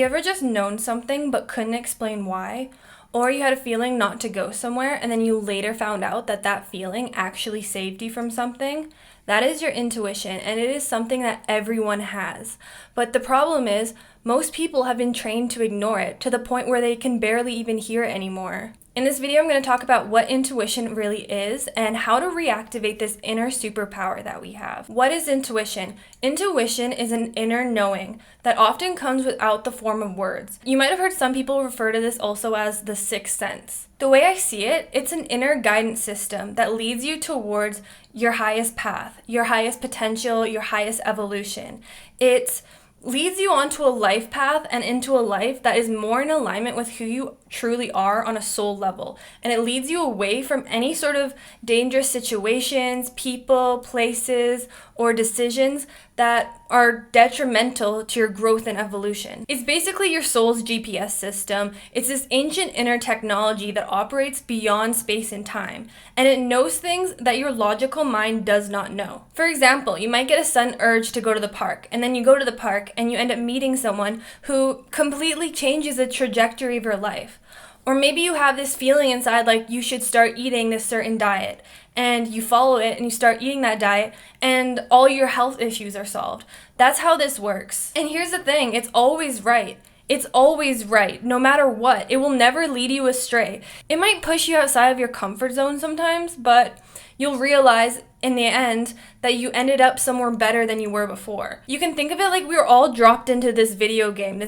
you ever just known something but couldn't explain why? Or you had a feeling not to go somewhere and then you later found out that that feeling actually saved you from something? That is your intuition, and it is something that everyone has. But the problem is, most people have been trained to ignore it to the point where they can barely even hear it anymore. In this video, I'm going to talk about what intuition really is and how to reactivate this inner superpower that we have. What is intuition? Intuition is an inner knowing that often comes without the form of words. You might have heard some people refer to this also as the sixth sense. The way I see it, it's an inner guidance system that leads you towards your highest path, your highest potential, your highest evolution. It leads you onto a life path and into a life that is more in alignment with who you truly are on a soul level. And it leads you away from any sort of dangerous situations, people, places, or decisions that are detrimental to your growth and evolution. It's basically your soul's GPS system. It's this ancient inner technology that operates beyond space and time, and it knows things that your logical mind does not know. For example, you might get a sudden urge to go to the park, and then you go to the park and you end up meeting someone who completely changes the trajectory of your life. Or maybe you have this feeling inside like you should start eating this certain diet, and you follow it and you start eating that diet and all your health issues are solved. That's how this works. And here's the thing, it's always right. It's always right, no matter what. It will never lead you astray. It might push you outside of your comfort zone sometimes, but you'll realize in the end that you ended up somewhere better than you were before. You can think of it like we were all dropped into this video game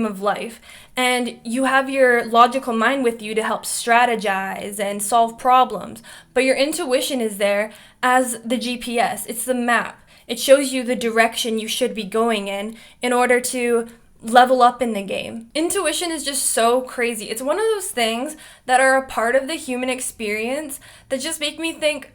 of life, and you have your logical mind with you to help strategize and solve problems, but your intuition is there as the GPS. It's the map. It shows you the direction you should be going in order to level up in the game. Intuition is just so crazy. It's one of those things that are a part of the human experience that just make me think,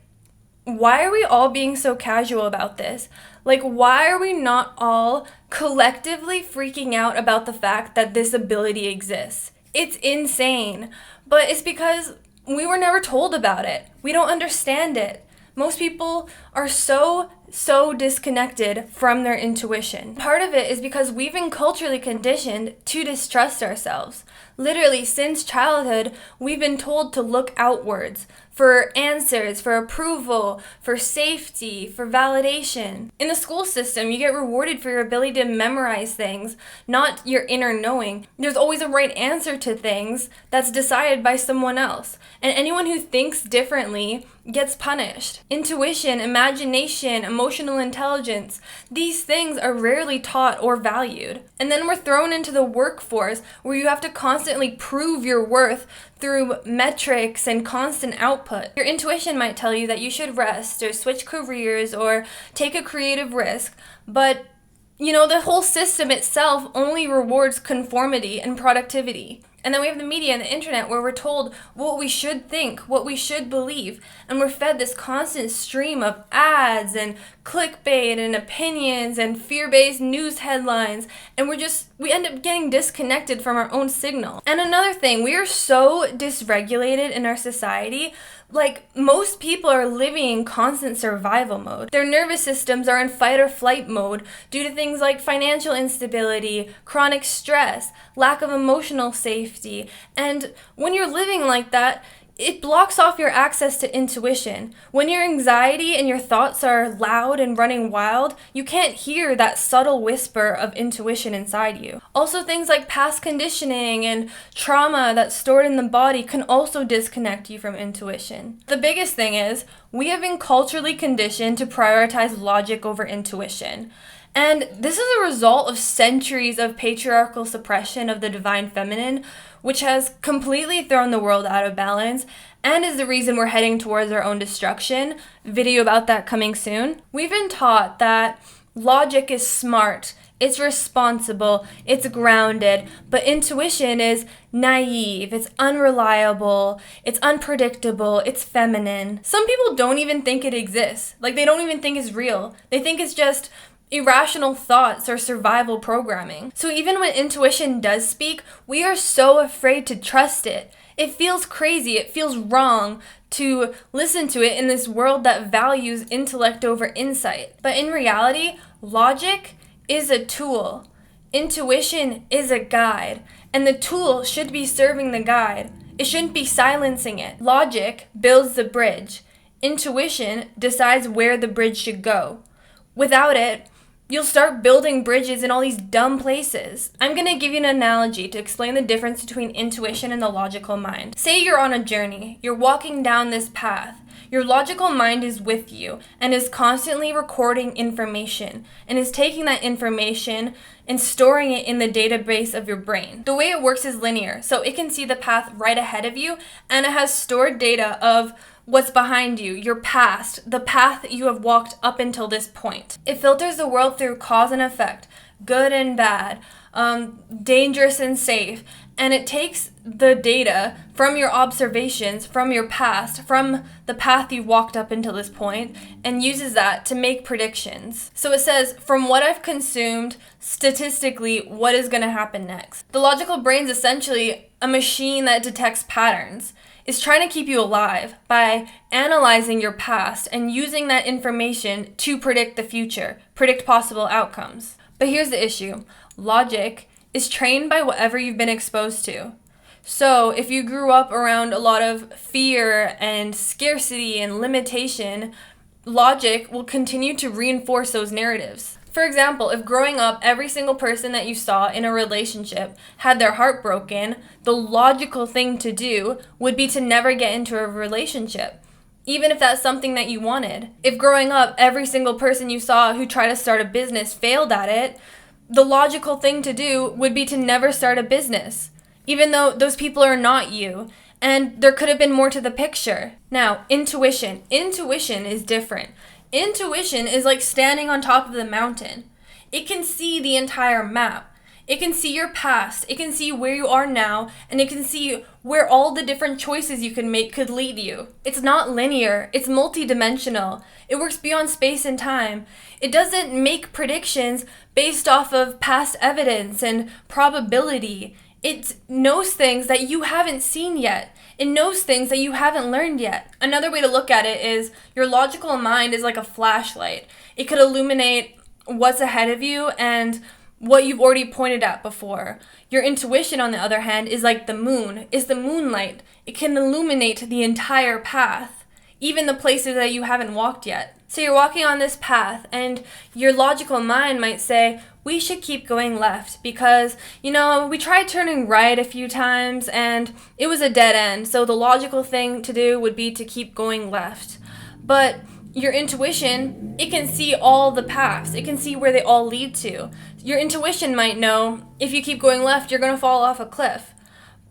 why are we all being so casual about this? Like, why are we not all collectively freaking out about the fact that this ability exists? It's insane. But it's because we were never told about it. We don't understand it. Most people are so disconnected from their intuition. Part of it is because we've been culturally conditioned to distrust ourselves. Literally, since childhood, we've been told to look outwards for answers, for approval, for safety, for validation. In the school system, you get rewarded for your ability to memorize things, not your inner knowing. There's always a right answer to things that's decided by someone else. And anyone who thinks differently gets punished. Intuition, imagination, emotional intelligence, these things are rarely taught or valued. And then we're thrown into the workforce where you have to constantly prove your worth through metrics and constant output. Your intuition might tell you that you should rest or switch careers or take a creative risk, but the whole system itself only rewards conformity and productivity. And then we have the media and the internet where we're told what we should think, what we should believe. And we're fed this constant stream of ads and clickbait and opinions and fear-based news headlines. And we end up getting disconnected from our own signal. And another thing, we are so dysregulated in our society. Like, most people are living in constant survival mode. Their nervous systems are in fight or flight mode due to things like financial instability, chronic stress, lack of emotional safety. And when you're living like that, it blocks off your access to intuition. When your anxiety and your thoughts are loud and running wild, you can't hear that subtle whisper of intuition inside you. Also, things like past conditioning and trauma that's stored in the body can also disconnect you from intuition. The biggest thing is, we have been culturally conditioned to prioritize logic over intuition. And this is a result of centuries of patriarchal suppression of the divine feminine, which has completely thrown the world out of balance and is the reason we're heading towards our own destruction. Video about that coming soon. We've been taught that logic is smart, it's responsible, it's grounded, but intuition is naive, it's unreliable, it's unpredictable, it's feminine. Some people don't even think it exists. Like, they don't even think it's real. They think it's just irrational thoughts or survival programming. So even when intuition does speak, we are so afraid to trust it. It feels crazy, it feels wrong to listen to it in this world that values intellect over insight. But in reality, logic is a tool. Intuition is a guide, and the tool should be serving the guide. It shouldn't be silencing it. Logic builds the bridge. Intuition decides where the bridge should go. Without it, you'll start building bridges in all these dumb places. I'm going to give you an analogy to explain the difference between intuition and the logical mind. Say you're on a journey. You're walking down this path. Your logical mind is with you and is constantly recording information and is taking that information and storing it in the database of your brain. The way it works is linear, so it can see the path right ahead of you, and it has stored data of what's behind you, your past, the path that you have walked up until this point. It filters the world through cause and effect, good and bad, dangerous and safe, and it takes the data from your observations, from your past, from the path you walked up until this point, and uses that to make predictions. So it says, from what I've consumed, statistically, what is going to happen next? The logical brain's essentially a machine that detects patterns. It's trying to keep you alive by analyzing your past and using that information to predict the future, predict possible outcomes. But here's the issue. Logic is trained by whatever you've been exposed to. So if you grew up around a lot of fear and scarcity and limitation, logic will continue to reinforce those narratives. For example, if growing up every single person that you saw in a relationship had their heart broken, the logical thing to do would be to never get into a relationship, even if that's something that you wanted. If growing up every single person you saw who tried to start a business failed at it, the logical thing to do would be to never start a business, even though those people are not you, and there could have been more to the picture. Now, intuition. Intuition is different. Intuition is like standing on top of the mountain. It can see the entire map. It can see your past. It can see where you are now, and it can see where all the different choices you can make could lead you. It's not linear. It's multidimensional. It works beyond space and time. It doesn't make predictions based off of past evidence and probability. It knows things that you haven't seen yet. It knows things that you haven't learned yet. Another way to look at it is your logical mind is like a flashlight. It could illuminate what's ahead of you and what you've already pointed at before. Your intuition, on the other hand, is like the moon, is the moonlight. It can illuminate the entire path, even the places that you haven't walked yet. So you're walking on this path, and your logical mind might say, we should keep going left because, we tried turning right a few times and it was a dead end. So the logical thing to do would be to keep going left. But your intuition, it can see all the paths. It can see where they all lead to. Your intuition might know if you keep going left, you're going to fall off a cliff.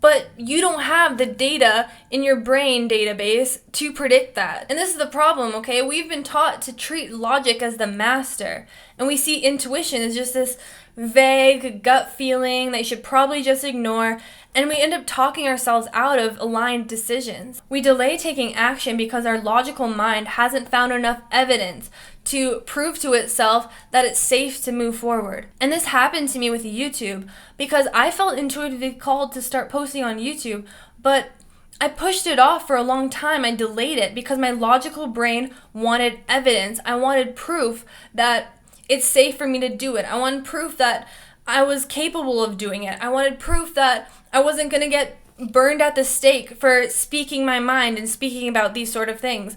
But you don't have the data in your brain database to predict that. And this is the problem, okay? We've been taught to treat logic as the master. And we see intuition as just this vague gut feeling that you should probably just ignore. And we end up talking ourselves out of aligned decisions. We delay taking action because our logical mind hasn't found enough evidence to prove to itself that it's safe to move forward. And this happened to me with YouTube because I felt intuitively called to start posting on YouTube, but I pushed it off for a long time. I delayed it because my logical brain wanted evidence. I wanted proof that it's safe for me to do it. I wanted proof that I was capable of doing it. I wanted proof that I wasn't going to get burned at the stake for speaking my mind and speaking about these sort of things.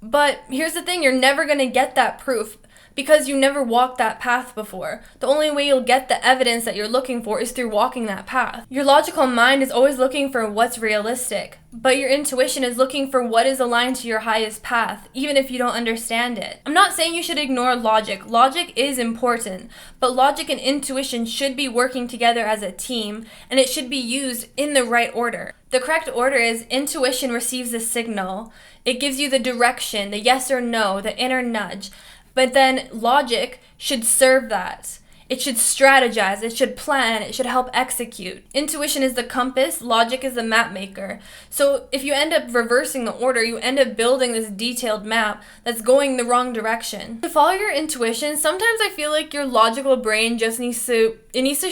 But here's the thing, you're never going to get that proof because you never walked that path before. The only way you'll get the evidence that you're looking for is through walking that path. Your logical mind is always looking for what's realistic, but your intuition is looking for what is aligned to your highest path, even if you don't understand it. I'm not saying you should ignore logic. Logic is important, but logic and intuition should be working together as a team, and it should be used in the right order. The correct order is intuition receives a signal. It gives you the direction, the yes or no, the inner nudge. But then logic should serve that. It should strategize, it should plan, it should help execute. Intuition is the compass, logic is the map maker. So if you end up reversing the order, you end up building this detailed map that's going the wrong direction. To follow your intuition, sometimes I feel like your logical brain just needs to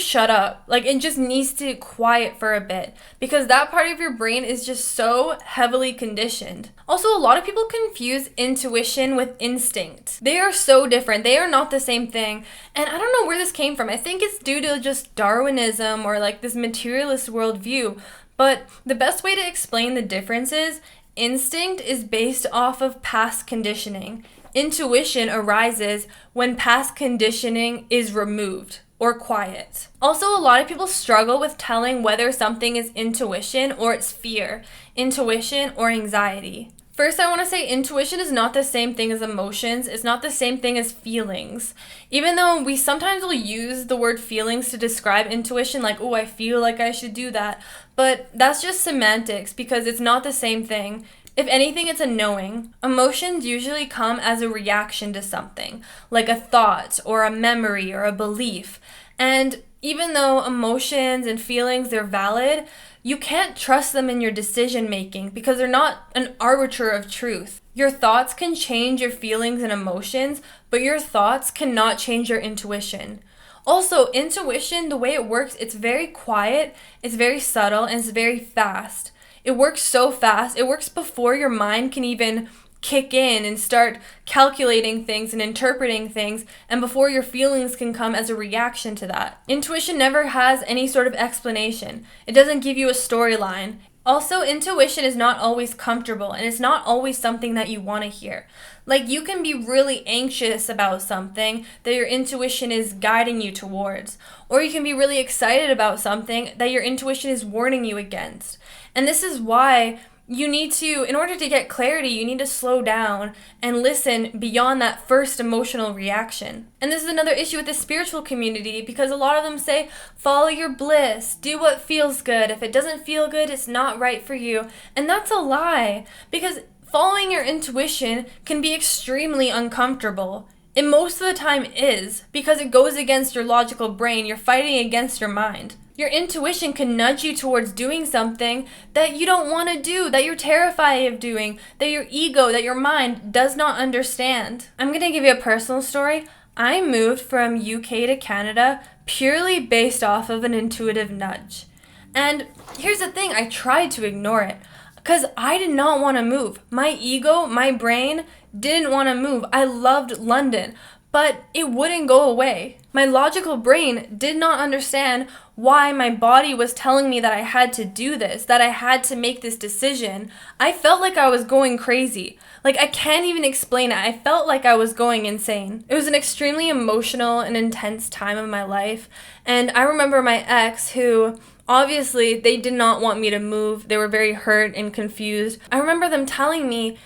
shut up. Like it just needs to quiet for a bit because that part of your brain is just so heavily conditioned. Also, a lot of people confuse intuition with instinct. They are so different. They are not the same thing. And I don't know where this this came from. I think it's due to just Darwinism or like this materialist worldview. But the best way to explain the difference is instinct is based off of past conditioning. Intuition arises when past conditioning is removed or quiet. Also, a lot of people struggle with telling whether something is intuition or it's fear, intuition or anxiety. First, I want to say intuition is not the same thing as emotions. It's not the same thing as feelings. Even though we sometimes will use the word feelings to describe intuition, like, oh, I feel like I should do that. But that's just semantics because it's not the same thing. If anything, it's a knowing. Emotions usually come as a reaction to something, like a thought or a memory or a belief. And even though emotions and feelings, they're valid, you can't trust them in your decision making because they're not an arbiter of truth. Your thoughts can change your feelings and emotions, but your thoughts cannot change your intuition. Also, intuition, the way it works, it's very quiet, it's very subtle, and it's very fast. It works so fast. It works before your mind can even kick in and start calculating things and interpreting things, and before your feelings can come as a reaction to that. Intuition never has any sort of explanation. It doesn't give you a storyline. Also, intuition is not always comfortable, and it's not always something that you want to hear. Like, you can be really anxious about something that your intuition is guiding you towards, or you can be really excited about something that your intuition is warning you against. And this is why you need to, in order to get clarity, you need to slow down and listen beyond that first emotional reaction. And this is another issue with the spiritual community because a lot of them say, follow your bliss, do what feels good. If it doesn't feel good, it's not right for you. And that's a lie because following your intuition can be extremely uncomfortable. It most of the time is because it goes against your logical brain. You're fighting against your mind. Your intuition can nudge you towards doing something that you don't want to do, that you're terrified of doing, that your ego, that your mind does not understand. I'm going to give you a personal story. I moved from UK to Canada purely based off of an intuitive nudge. And here's the thing, I tried to ignore it because I did not want to move. My ego, my brain didn't want to move. I loved London, but it wouldn't go away. My logical brain did not understand why my body was telling me that I had to do this, that I had to make this decision. I felt like I was going crazy. Like, I can't even explain it. I felt like I was going insane. It was an extremely emotional and intense time of my life. And I remember my ex who, obviously, they did not want me to move. They were very hurt and confused. I remember them telling me,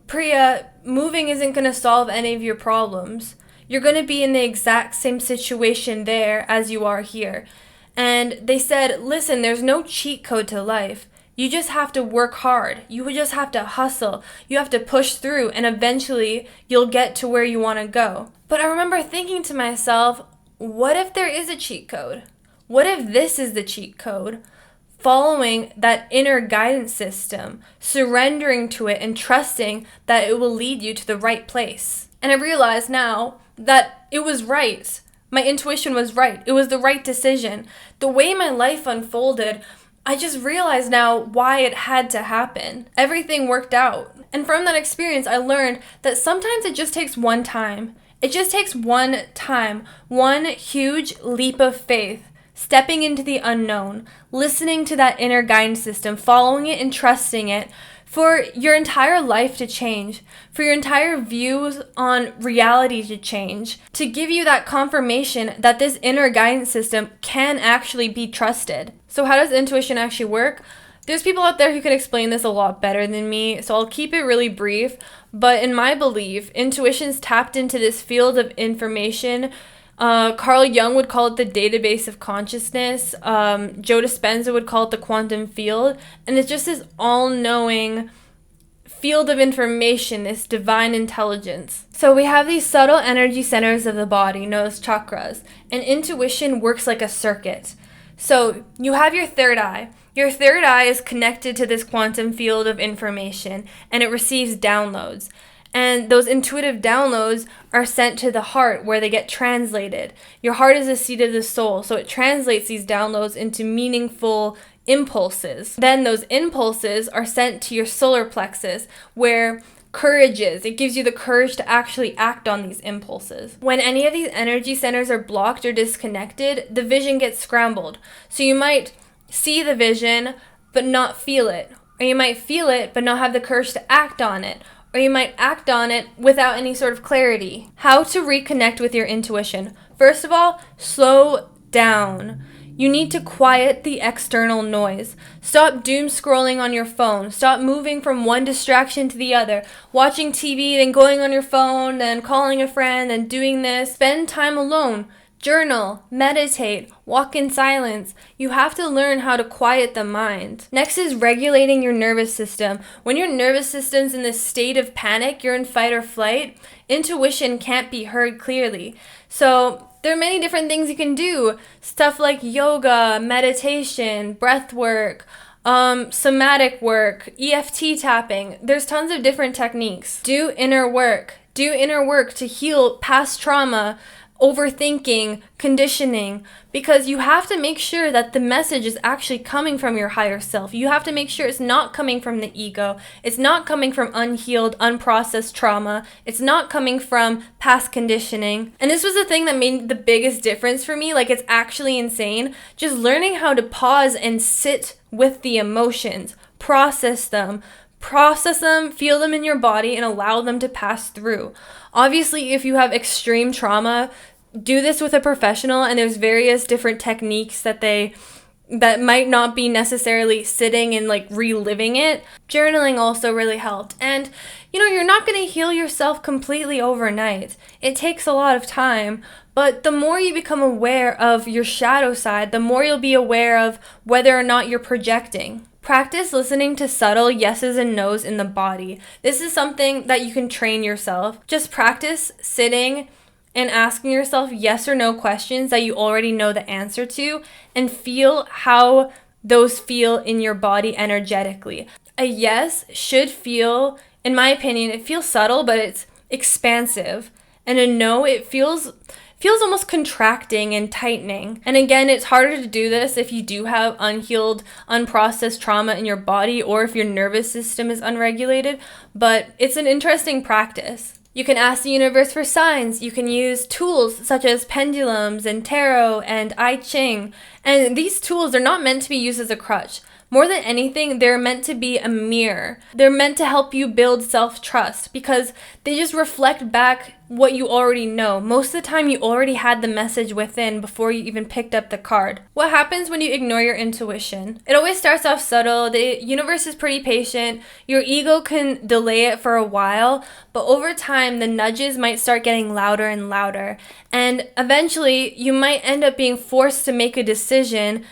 Priya, moving isn't going to solve any of your problems. You're going to be in the exact same situation there as you are here. And they said, listen, there's no cheat code to life. You just have to work hard. You just have to hustle. You have to push through, and eventually you'll get to where you want to go. But I remember thinking to myself, what if there is a cheat code? What if this is the cheat code? Following that inner guidance system, surrendering to it and trusting that it will lead you to the right place. And I realize now that it was right. My intuition was right. It was the right decision. The way my life unfolded, I just realized now why it had to happen. Everything worked out. And from that experience, I learned that sometimes it just takes one time. It just takes one time, one huge leap of faith, stepping into the unknown, listening to that inner guidance system, following it and trusting it, for your entire life to change, for your entire views on reality to change, to give you that confirmation that this inner guidance system can actually be trusted. So how does intuition actually work? There's people out there who can explain this a lot better than me, so I'll keep it really brief. But in my belief, intuition's tapped into this field of information. Carl Jung would call it the database of consciousness. Joe Dispenza would call it the quantum field. And it's just this all-knowing field of information, this divine intelligence. So we have these subtle energy centers of the body, known as chakras. And intuition works like a circuit. So you have your third eye. Your third eye is connected to this quantum field of information, and it receives downloads. And those intuitive downloads are sent to the heart where they get translated. Your heart is the seat of the soul, so it translates these downloads into meaningful impulses. Then those impulses are sent to your solar plexus, where courage is. It gives you the courage to actually act on these impulses. When any of these energy centers are blocked or disconnected, the vision gets scrambled. So you might see the vision but not feel it. Or you might feel it but not have the courage to act on it. Or you might act on it without any sort of clarity. How to reconnect with your intuition. First of all, slow down. You need to quiet the external noise. Stop doom scrolling on your phone. Stop moving from one distraction to the other. Watching TV, then going on your phone, then calling a friend, then doing this. Spend time alone. Journal, meditate, walk in silence. You have to learn how to quiet the mind. Next is regulating your nervous system. When your nervous system's in this state of panic, you're in fight or flight, intuition can't be heard clearly. So there are many different things you can do. Stuff like yoga, meditation, breath work, somatic work, EFT tapping. There's tons of different techniques. Do inner work. Do inner work to heal past trauma, overthinking, conditioning, because you have to make sure that the message is actually coming from your higher self. You have to make sure it's not coming from the ego. It's not coming from unhealed, unprocessed trauma. It's not coming from past conditioning. And this was the thing that made the biggest difference for me. Like, it's actually insane. Just learning how to pause and sit with the emotions, process them, feel them in your body, and allow them to pass through. Obviously, if you have extreme trauma, do this with a professional, and there's various different techniques that might not be necessarily sitting and like reliving it. Journaling also really helped. And you're not going to heal yourself completely overnight. It takes a lot of time, but the more you become aware of your shadow side, the more you'll be aware of whether or not you're projecting. Practice listening to subtle yeses and nos in the body. This is something that you can train yourself. Just practice sitting and asking yourself yes or no questions that you already know the answer to, and feel how those feel in your body energetically. A yes should feel, in my opinion, it feels subtle, but it's expansive. And a no, it feels almost contracting and tightening. And again, it's harder to do this if you do have unhealed, unprocessed trauma in your body, or if your nervous system is unregulated, but it's an interesting practice. You can ask the universe for signs. You can use tools such as pendulums and tarot and I Ching. And these tools are not meant to be used as a crutch. More than anything, they're meant to be a mirror. They're meant to help you build self-trust because they just reflect back what you already know. Most of the time, you already had the message within before you even picked up the card. What happens when you ignore your intuition? It always starts off subtle. The universe is pretty patient. Your ego can delay it for a while, but over time, the nudges might start getting louder and louder. And eventually, you might end up being forced to make a decision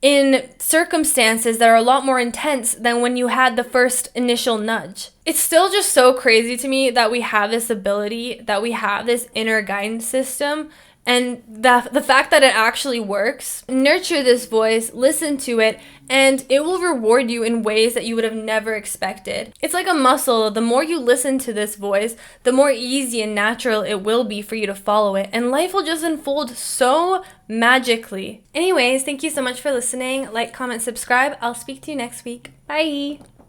in circumstances that are a lot more intense than when you had the first initial nudge. It's still just so crazy to me that we have this ability, that we have this inner guidance system, and the fact that it actually works. Nurture this voice, listen to it, and it will reward you in ways that you would have never expected. It's like a muscle. The more you listen to this voice, the more easy and natural it will be for you to follow it, and life will just unfold so magically. Anyways, thank you so much for listening. Like, comment, subscribe. I'll speak to you next week. Bye!